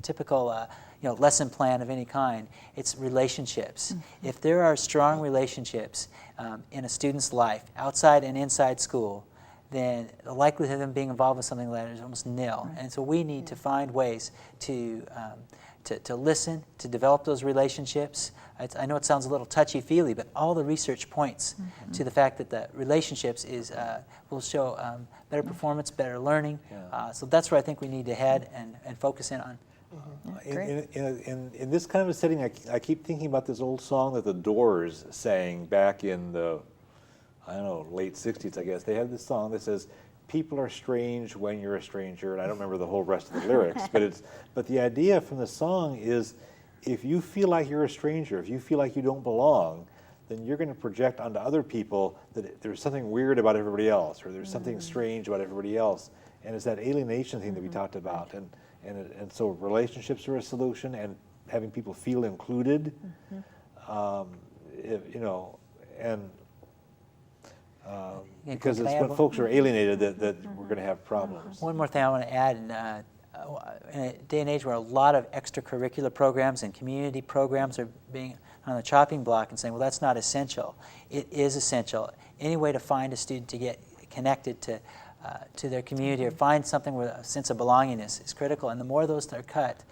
typical lesson plan of any kind. It's relationships. If there are strong relationships in a student's life, outside and inside school, then the likelihood of them being involved in something like that is almost nil. Right. And so we need to find ways to listen, to develop those relationships. I know it sounds a little touchy-feely, but all the research points to the fact that the relationships will show better performance, better learning. Yeah. So that's where I think we need to head and focus in on. In this kind of a setting, I keep thinking about this old song that the Doors sang back in the, I don't know, late 60s, I guess. They had this song that says, "People are strange when you're a stranger," and I don't remember the whole rest of the lyrics, but the idea from the song is, if you feel like you're a stranger, if you feel like you don't belong, then you're going to project onto other people that there's something weird about everybody else, or there's something strange about everybody else, and it's that alienation thing that we talked about, and so relationships are a solution, and having people feel included, because it's when folks are alienated that we're going to have problems. One more thing I want to add, in a day and age where a lot of extracurricular programs and community programs are being on the chopping block and saying, well, that's not essential. It is essential. Any way to find a student to get connected to their community or find something with a sense of belongingness is critical. And the more those are cut,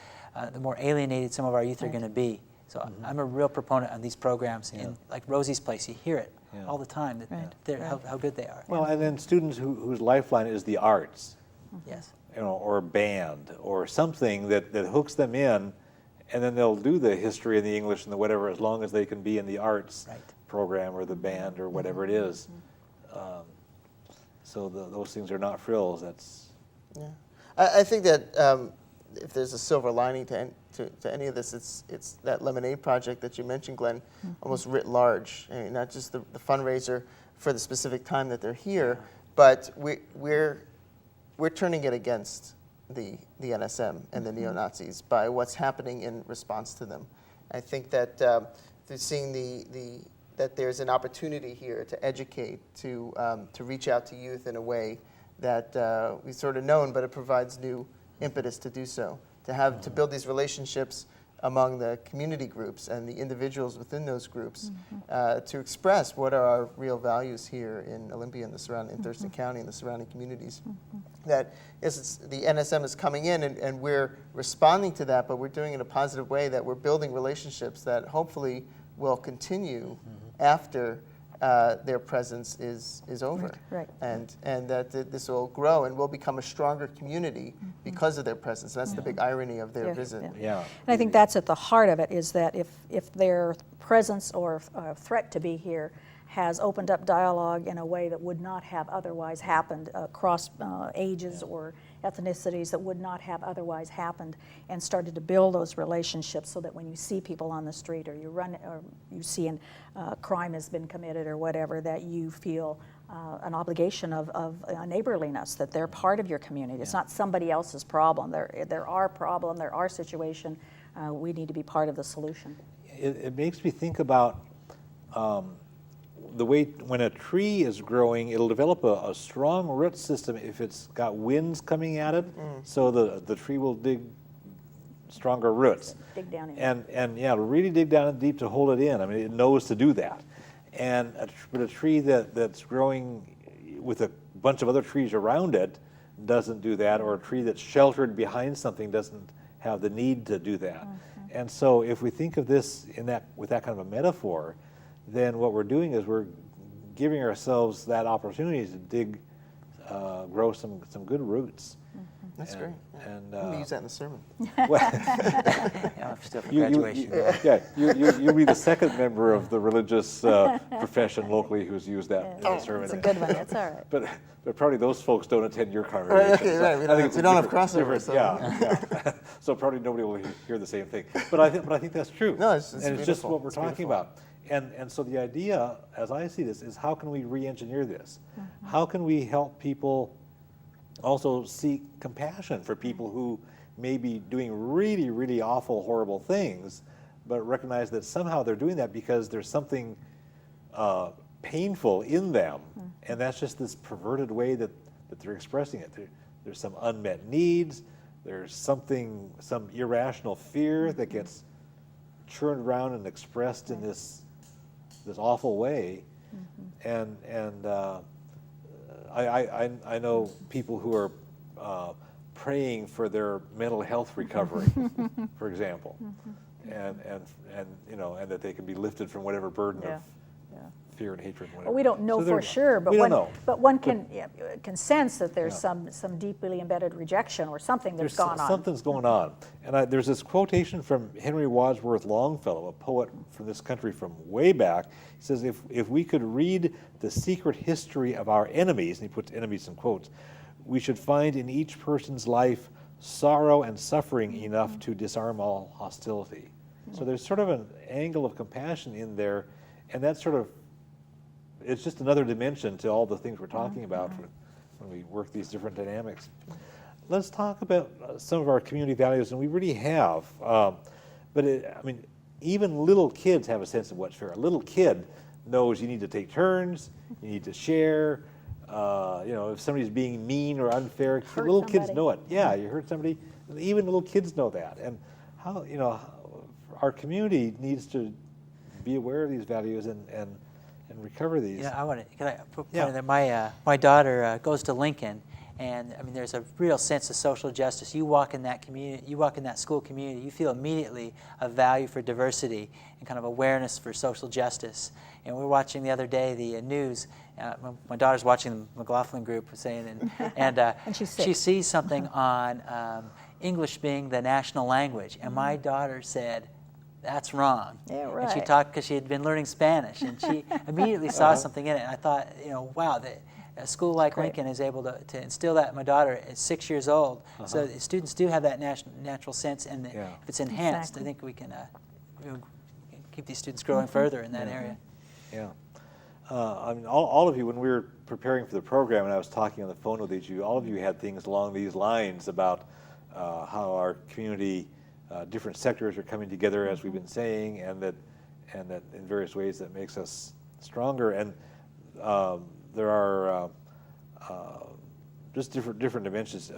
the more alienated some of our youth are going to be. So I'm a real proponent of these programs. In like Rosie's Place, you hear it all the time, how good they are. Well, and then students whose lifeline is the arts. Yes. Or band, or something that hooks them in, and then they'll do the history and the English and the whatever, as long as they can be in the arts program or the band or whatever it is. So those things are not frills. I think that if there's a silver lining to any of this, it's that Lemonade project that you mentioned, Glenn, almost writ large. I mean, not just the fundraiser for the specific time that they're here, but we're turning it against the NSM and the neo-Nazis by what's happening in response to them. I think that through seeing that there's an opportunity here to educate, to reach out to youth in a way that we've sort of known, but it provides new impetus to do so, to build these relationships among the community groups and the individuals within those groups, to express what are our real values here in Olympia and the surrounding, in Thurston County and the surrounding communities. That the NSM is coming in and we're responding to that, but we're doing it in a positive way, that we're building relationships that hopefully will continue after their presence is over. Right. And that this will grow and will become a stronger community because of their presence. That's the big irony of their visit. Yeah. And I think that's at the heart of it, is that if their presence or threat to be here has opened up dialogue in a way that would not have otherwise happened across ages or ethnicities, that would not have otherwise happened, and started to build those relationships, so that when you see people on the street, or you see a crime has been committed or whatever, that you feel an obligation of neighborliness, that they're part of your community. It's not somebody else's problem. They're our problem, they're our situation. We need to be part of the solution. It makes me think about the way when a tree is growing, it'll develop a strong root system if it's got winds coming at it, so the tree will dig stronger roots. Dig down in. And it'll really dig down deep to hold it in. I mean, it knows to do that. But a tree that's growing with a bunch of other trees around it doesn't do that, or a tree that's sheltered behind something doesn't have the need to do that. And so if we think of this with that kind of a metaphor, then what we're doing is we're giving ourselves that opportunity to grow some good roots. That's great. Yeah. And I'm going to use that in the sermon. Yeah, still for graduation. You'll be the second member of the religious profession locally who's used that in the sermon. It's a good one. That's all right. But probably those folks don't attend your congregation. Okay, so right. We don't have crossover. So. Yeah. So probably nobody will hear the same thing. But I think that's true. No, it's and it's just what we're talking about. And so the idea, as I see this, is how can we re-engineer this? How can we help people also seek compassion for people who may be doing really, really awful, horrible things, but recognize that somehow they're doing that because there's something painful in them, and that's just this perverted way that they're expressing it. There's some unmet needs, there's some irrational fear that gets churned around and expressed in this awful way, and I know people who are praying for their mental health recovery, for example, and that they can be lifted from whatever burden of fear and hatred. And whatever. Well, we don't know for sure, but one can sense that there's some deeply embedded rejection or something that's gone on. Something's going on, and there's this quotation from Henry Wadsworth Longfellow, a poet from this country from way back. He says, "If we could read the secret history of our enemies," and he puts enemies in quotes, "we should find in each person's life sorrow and suffering enough to disarm all hostility." So there's sort of an angle of compassion in there, and that's it's just another dimension to all the things we're talking about when we work these different dynamics. Let's talk about some of our community values, and we really have. Even little kids have a sense of what's fair. A little kid knows you need to take turns, you need to share. If somebody's being mean or unfair, little kids know it. Yeah, you hurt somebody. Even little kids know that. And our community needs to be aware of these values and recover these. Can I put in there? My daughter goes to Lincoln, and there's a real sense of social justice. You walk in that community, you walk in that school community, you feel immediately a value for diversity and kind of awareness for social justice. And we were watching the other day the news. My daughter's watching the McLaughlin group saying, and she sees something on English being the national language, and my daughter said, "That's wrong." Yeah, right. And she talked because she had been learning Spanish, and she immediately saw something in it. And I thought, wow, a school like Lincoln is able to instill that in my daughter at 6 years old. So the students do have that natural sense, and if it's enhanced, I think we can keep these students growing further in that area. Yeah. All of you, when we were preparing for the program and I was talking on the phone with each of you, all of you had things along these lines about how our community, different sectors are coming together, as we've been saying, and that in various ways that makes us stronger. And there are just different dimensions.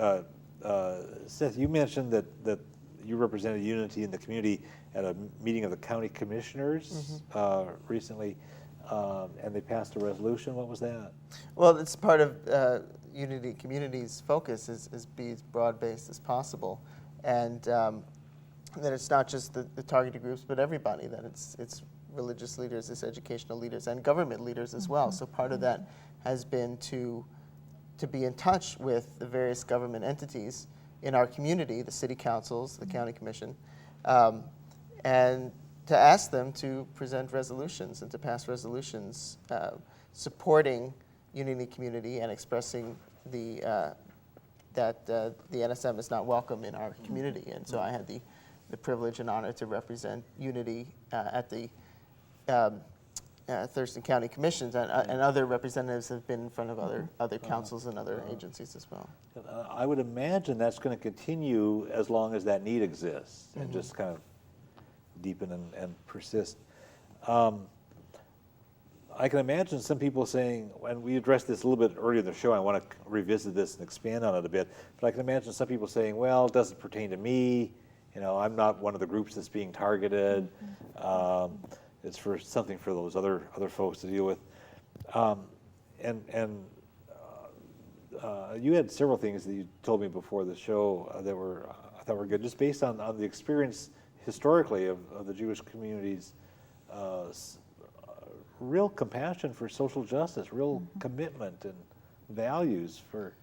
Seth, you mentioned that you represented unity in the community at a meeting of the county commissioners recently, and they passed a resolution. What was that? Well, it's part of Unity Community's focus is be as broad-based as possible, and that it's not just the targeted groups, but everybody, that it's religious leaders, it's educational leaders, and government leaders as well. So part of that has been to be in touch with the various government entities in our community, the city councils, the county commission, and to ask them to present resolutions and to pass resolutions supporting Unity Community and expressing that the NSM is not welcome in our community. And so I had the privilege and honor to represent Unity at the Thurston County Commissions, and other representatives have been in front of other councils and other agencies as well. I would imagine that's going to continue as long as that need exists and just kind of deepen and persist. I can imagine some people saying, and we addressed this a little bit earlier in the show, I want to revisit this and expand on it a bit, but I can imagine some people saying, well, it doesn't pertain to me, I'm not one of the groups that's being targeted, it's for something for those other folks to deal with. You had several things that you told me before the show that were, I thought were good, just based on the experience historically of the Jewish communities, real compassion for social justice, real commitment and values for.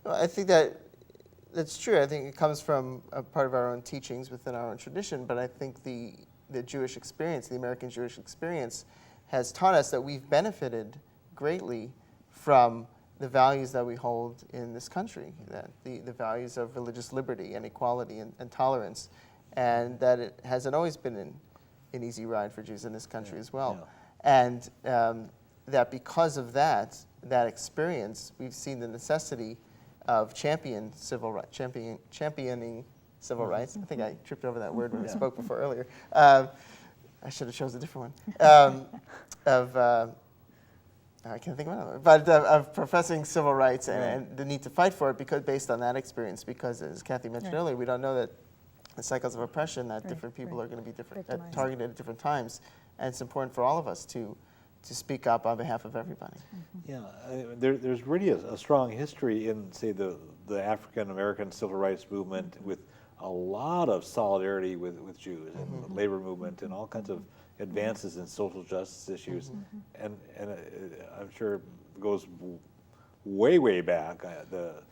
Well, I think that's true. I think it comes from a part of our own teachings within our own tradition, but I think the Jewish experience, the American Jewish experience, has taught us that we've benefited greatly from the values that we hold in this country, that the values of religious liberty and equality and tolerance, and that it hasn't always been an easy ride for Jews in this country as well. Yeah. And that because of that experience, we've seen the necessity of championing civil rights. I think I tripped over that word when I spoke before earlier. I should have chosen a different one. I can't think of it, but of professing civil rights and the need to fight for it, because based on that experience, because as Kathy mentioned earlier, we don't know that the cycles of oppression that different people are going to be targeted at different times, and it's important for all of us to speak up on behalf of everybody. Yeah, there's really a strong history in, say, the African American civil rights movement, with a lot of solidarity with Jews and the labor movement and all kinds of advances in social justice issues, and I'm sure it goes way back. The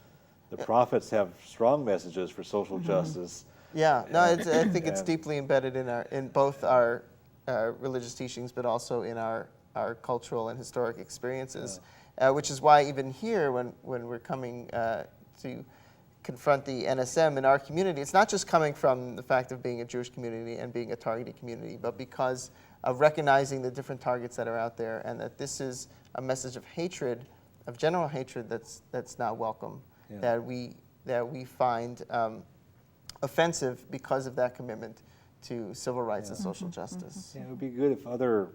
prophets have strong messages for social justice. Yeah, no, I think it's deeply embedded in both our religious teachings, but also in our cultural and historic experiences, which is why even here, when we're coming to confront the NSM in our community, it's not just coming from the fact of being a Jewish community and being a targeted community, but because of recognizing the different targets that are out there, and that this is a message of hatred, of general hatred, that's not welcome, that we find offensive because of that commitment to civil rights and social justice. Yeah, it would be good if other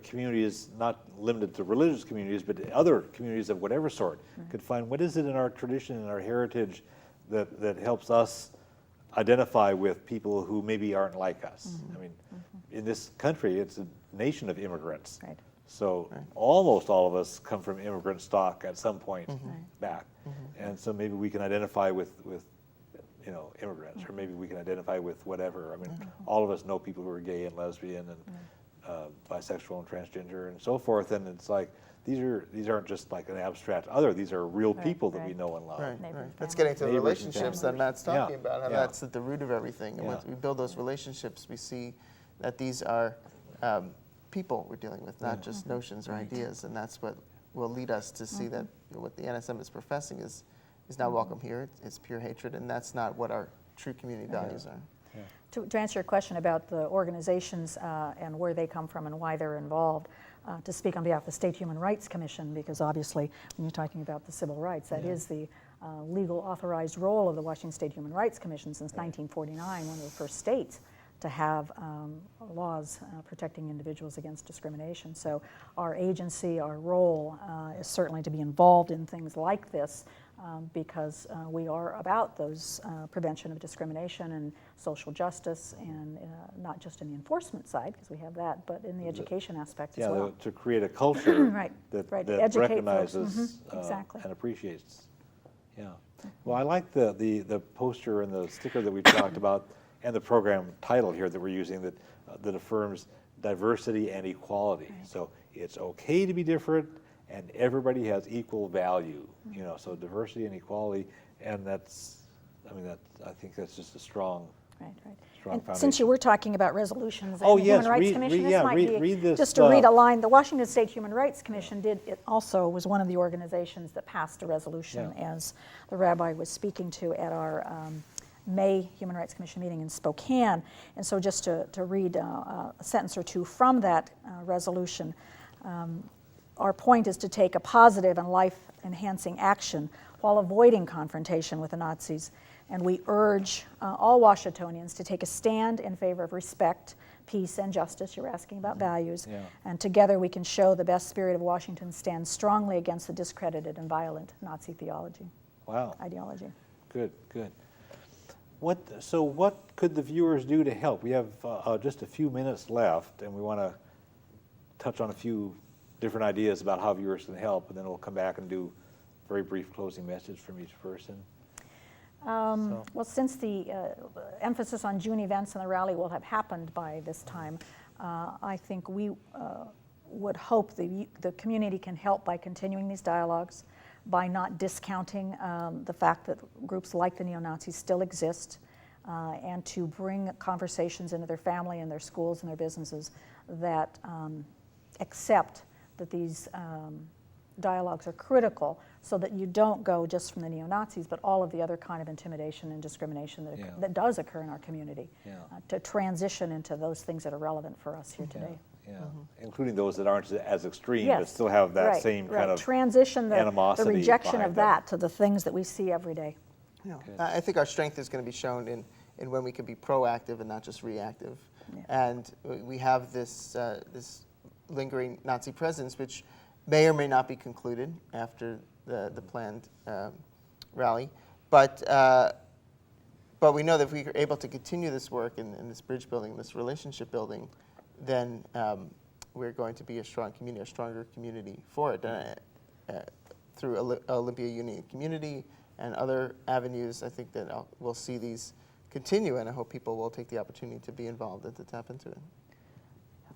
communities, not limited to religious communities, but other communities of whatever sort, could find what is it in our tradition and our heritage that helps us identify with people who maybe aren't like us. I mean, in this country, it's a nation of immigrants. Right. So almost all of us come from immigrant stock at some point back. And so maybe we can identify with immigrants, or maybe we can identify with whatever. I mean, all of us know people who are gay and lesbian and bisexual and transgender and so forth, and it's like, these aren't just like an abstract other, these are real people that we know and love. Right. That's getting to the relationships that Matt's talking about, and that's at the root of everything. And once we build those relationships, we see that these are people we're dealing with, not just notions or ideas, and that's what will lead us to see that what the NSM is professing is not welcome here. It's pure hatred, and that's not what our true community values are. To answer your question about the organizations and where they come from and why they're involved, to speak on behalf of the State Human Rights Commission, because obviously when you're talking about the civil rights, that is the legal authorized role of the Washington State Human Rights Commission since 1949, one of the first states to have laws protecting individuals against discrimination. So our agency, our role is certainly to be involved in things like this, because we are about those prevention of discrimination and social justice, and not just in the enforcement side, because we have that, but in the education aspect as well. To create a culture that recognizes exactly. and appreciates. Yeah. Well, I like the poster and the sticker that we talked about, and the program title here that we're using that affirms diversity and equality. Right. So it's okay to be different, and everybody has equal value. So diversity and equality, and I think that's just a strong. Right. And foundation. since you were talking about resolutions and the Human Rights Commission, this might be this, just to read a line. The Washington State Human Rights Commission was one of the organizations that passed a resolution, as the rabbi was speaking to at our May Human Rights Commission meeting in Spokane. And so just to read a sentence or two from that resolution, our point is to take a positive and life-enhancing action while avoiding confrontation with the Nazis. And we urge all Washingtonians to take a stand in favor of respect, peace, and justice. You're asking about values. And together we can show the best spirit of Washington stands strongly against the discredited and violent Nazi theology. Wow. Ideology. Good. So what could the viewers do to help? We have just a few minutes left, and we want to touch on a few different ideas about how viewers can help, and then we'll come back and do a very brief closing message from each person. Well, since the emphasis on June events and the rally will have happened by this time, I think we would hope the community can help by continuing these dialogues, by not discounting the fact that groups like the neo-Nazis still exist, and to bring conversations into their family and their schools and their businesses that accept that these dialogues are critical, so that you don't go just from the neo-Nazis, but all of the other kind of intimidation and discrimination that does occur in our community, to transition into those things that are relevant for us here today. Yeah, including those that aren't as extreme, Yes, but still have that right, same right. kind of transition the animosity rejection behind of them. that to the things that we see every day. You know, I think our strength is going to be shown in when we can be proactive and not just reactive. And we have this this lingering Nazi presence, which may or may not be concluded after the planned rally. But we know that if we are able to continue this work in this bridge building, this relationship building, then we're going to be a strong community, a stronger community for it. Through Olympia Union Community and other avenues, I think that we'll see these continue, and I hope people will take the opportunity to be involved and to tap into it.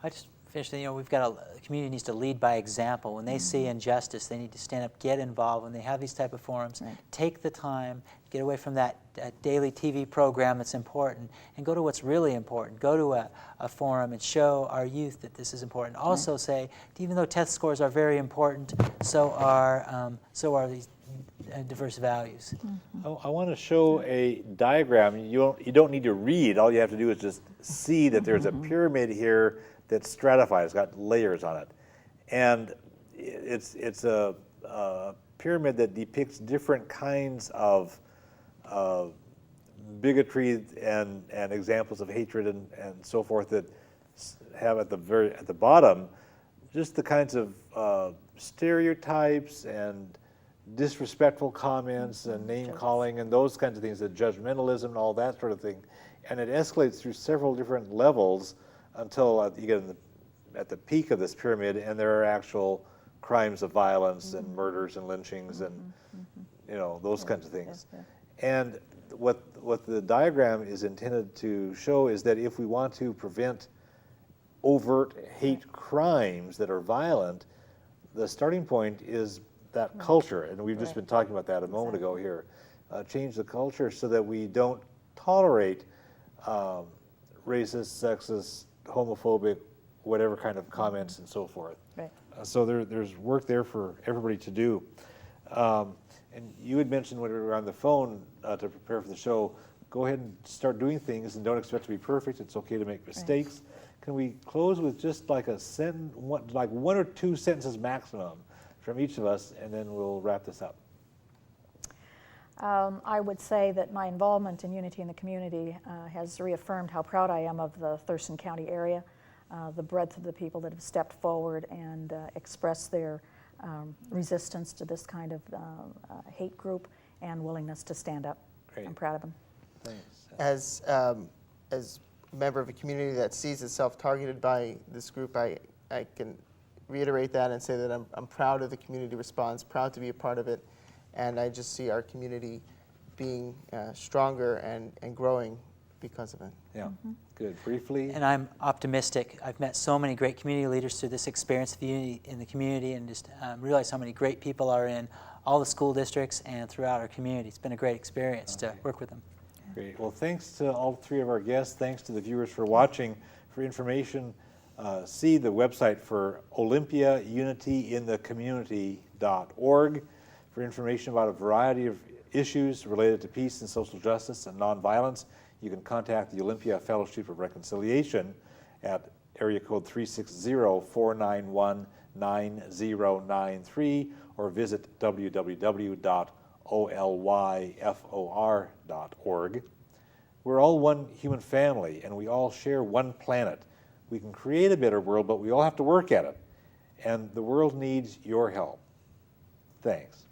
I just finished, we've got the community needs to lead by example. When they see injustice, they need to stand up, get involved. When they have these type of forums, take the time, get away from that daily TV program that's important, and go to what's really important. Go to a forum and show our youth that this is important. Also say, even though test scores are very important, so are these diverse values. I want to show a diagram. You don't need to read. All you have to do is just see that there's a pyramid here that's stratified. It's got layers on it, and it's a pyramid that depicts different kinds of bigotry and examples of hatred and so forth that have at the bottom just the kinds of stereotypes and disrespectful comments and name calling and those kinds of things, the judgmentalism and all that sort of thing, and it escalates through several different levels until you get at the peak of this pyramid, and there are actual crimes of violence and murders and lynchings and those kinds of things. And what the diagram is intended to show is that if we want to prevent overt hate crimes that are violent, the starting point is that culture, and we've just been talking about that a moment ago here. Change the culture so that we don't tolerate racist, sexist, homophobic, whatever kind of comments and so forth. Right. So there's work there for everybody to do. And you had mentioned when we were on the phone to prepare for the show, go ahead and start doing things and don't expect to be perfect. It's okay to make mistakes. Can we close with just like a sentence, like one or two sentences maximum from each of us, and then we'll wrap this up. I would say that my involvement in Unity in the community has reaffirmed how proud I am of the Thurston County area, the breadth of the people that have stepped forward and expressed their resistance to this kind of hate group and willingness to stand up. Great. I'm proud of them. Thanks. As a member of a community that sees itself targeted by this group, I can reiterate that and say that I'm proud of the community response, proud to be a part of it, and I just see our community being stronger and growing because of it. Yeah, good. Briefly? And I'm optimistic. I've met so many great community leaders through this experience of unity in the community, and just realized how many great people are in all the school districts and throughout our community. It's been a great experience to work with them. Great. Well, thanks to all three of our guests. Thanks to the viewers for watching. For information, see the website for olympiaunityinthecommunity.org for information about a variety of issues related to peace and social justice and nonviolence. You can contact the Olympia Fellowship of Reconciliation at area code 360-491-9093 or visit www.olyfor.org. We're all one human family, and we all share one planet. We can create a better world, but we all have to work at it. And the world needs your help. Thanks.